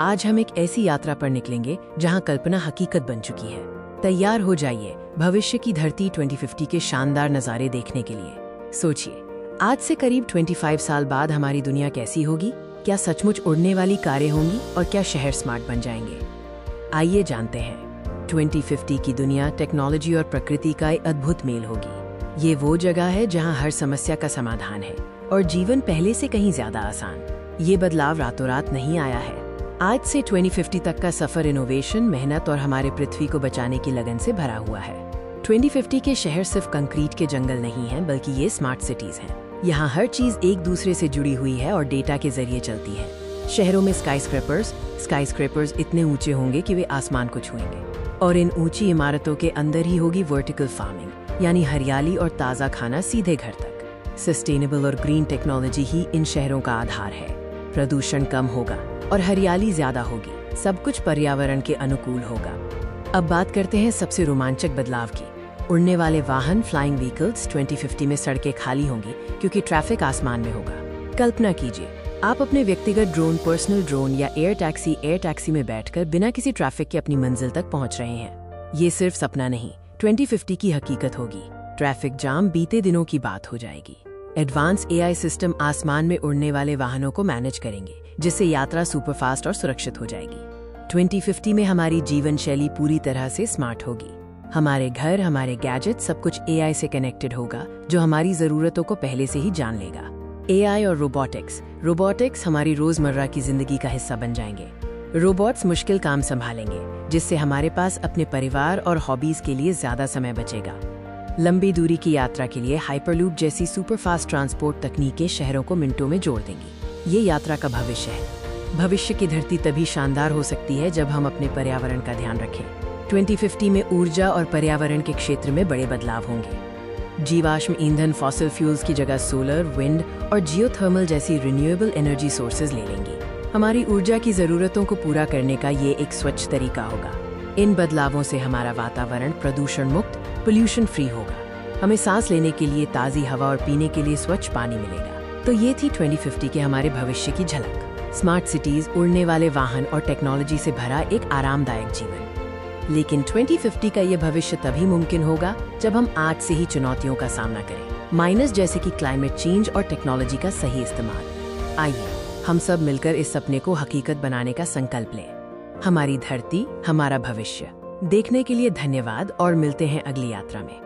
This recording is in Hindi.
आज हम एक ऐसी यात्रा पर निकलेंगे जहां कल्पना हकीकत बन चुकी है। तैयार हो जाइए भविष्य की धरती 2050 के शानदार नज़ारे देखने के लिए। सोचिए, आज से करीब 25 साल बाद हमारी दुनिया कैसी होगी? क्या सचमुच उड़ने वाली कारें होंगी और क्या शहर स्मार्ट बन जाएंगे? आइए जानते हैं। 2050 की दुनिया टेक्नोलॉजी और प्रकृति का एक अद्भुत मेल होगी। ये वो जगह है जहां हर समस्या का समाधान है और जीवन पहले से कहीं ज्यादा आसान। ये बदलाव रातों रात नहीं आया है। आज से 2050 तक का सफर इनोवेशन, मेहनत और हमारे पृथ्वी को बचाने की लगन से भरा हुआ है। 2050 के शहर सिर्फ कंक्रीट के जंगल नहीं हैं, बल्कि ये स्मार्ट सिटीज हैं। यहाँ हर चीज एक दूसरे से जुड़ी हुई है और डेटा के जरिए चलती है। शहरों में स्काईस्क्रेपर्स इतने ऊंचे होंगे कि वे आसमान को छुएंगे, और इन ऊंची इमारतों के अंदर ही होगी वर्टिकल फार्मिंग, यानी हरियाली और ताज़ा खाना सीधे घर तक। सस्टेनेबल और ग्रीन टेक्नोलॉजी ही इन शहरों का आधार है। प्रदूषण कम होगा और हरियाली ज्यादा होगी। सब कुछ पर्यावरण के अनुकूल होगा। अब बात करते हैं सबसे रोमांचक बदलाव की। उड़ने वाले वाहन, फ्लाइंग व्हीकल्स। 2050 में सड़कें खाली होंगी क्योंकि ट्रैफिक आसमान में होगा। कल्पना कीजिए, आप अपने व्यक्तिगत ड्रोन, पर्सनल ड्रोन या एयर टैक्सी में बैठकर बिना किसी ट्रैफिक के अपनी मंजिल तक पहुंच रहे हैं। ये सिर्फ सपना नहीं, 2050 की हकीकत होगी। ट्रैफिक जाम बीते दिनों की बात हो जाएगी। एडवांस AI सिस्टम आसमान में उड़ने वाले वाहनों को मैनेज करेंगे, जिससे यात्रा सुपरफास्ट और सुरक्षित हो जाएगी। 2050 में हमारी जीवन शैली पूरी तरह से स्मार्ट होगी। हमारे घर, हमारे गैजेट, सब कुछ AI से कनेक्टेड होगा, जो हमारी जरूरतों को पहले से ही जान लेगा। AI और रोबोटिक्स हमारी रोजमर्रा की जिंदगी का हिस्सा बन जाएंगे। रोबोट्स मुश्किल काम संभालेंगे, जिससे हमारे पास अपने परिवार और हॉबीज के लिए ज्यादा समय बचेगा। लंबी दूरी की यात्रा के लिए हाइपरलूप जैसी सुपरफास्ट ट्रांसपोर्ट तकनीकें शहरों को मिनटों में जोड़ देंगी। ये यात्रा का भविष्य है। भविष्य की धरती तभी शानदार हो सकती है जब हम अपने पर्यावरण का ध्यान रखें। 2050 में ऊर्जा और पर्यावरण के क्षेत्र में बड़े बदलाव होंगे। जीवाश्म ईंधन, फॉसिल फ्यूल्स की जगह सोलर, विंड और जियोथर्मल जैसी रिन्यूएबल एनर्जी सोर्सेज ले लेंगी। हमारी ऊर्जा की जरूरतों को पूरा करने का ये एक स्वच्छ तरीका होगा। इन बदलावों से हमारा वातावरण प्रदूषण मुक्त, पोल्यूशन फ्री होगा। हमें सांस लेने के लिए ताज़ी हवा और पीने के लिए स्वच्छ पानी मिलेगा। तो ये थी 2050 के हमारे भविष्य की झलक। स्मार्ट सिटीज, उड़ने वाले वाहन और टेक्नोलॉजी से भरा एक आरामदायक जीवन। लेकिन 2050 का ये भविष्य तभी मुमकिन होगा जब हम आज से ही चुनौतियों का सामना करें, जैसे कि क्लाइमेट चेंज और टेक्नोलॉजी का सही इस्तेमाल। आइए हम सब मिलकर इस सपने को हकीकत बनाने का संकल्प लें। हमारी धरती, हमारा भविष्य। देखने के लिए धन्यवाद और मिलते हैं अगली यात्रा में।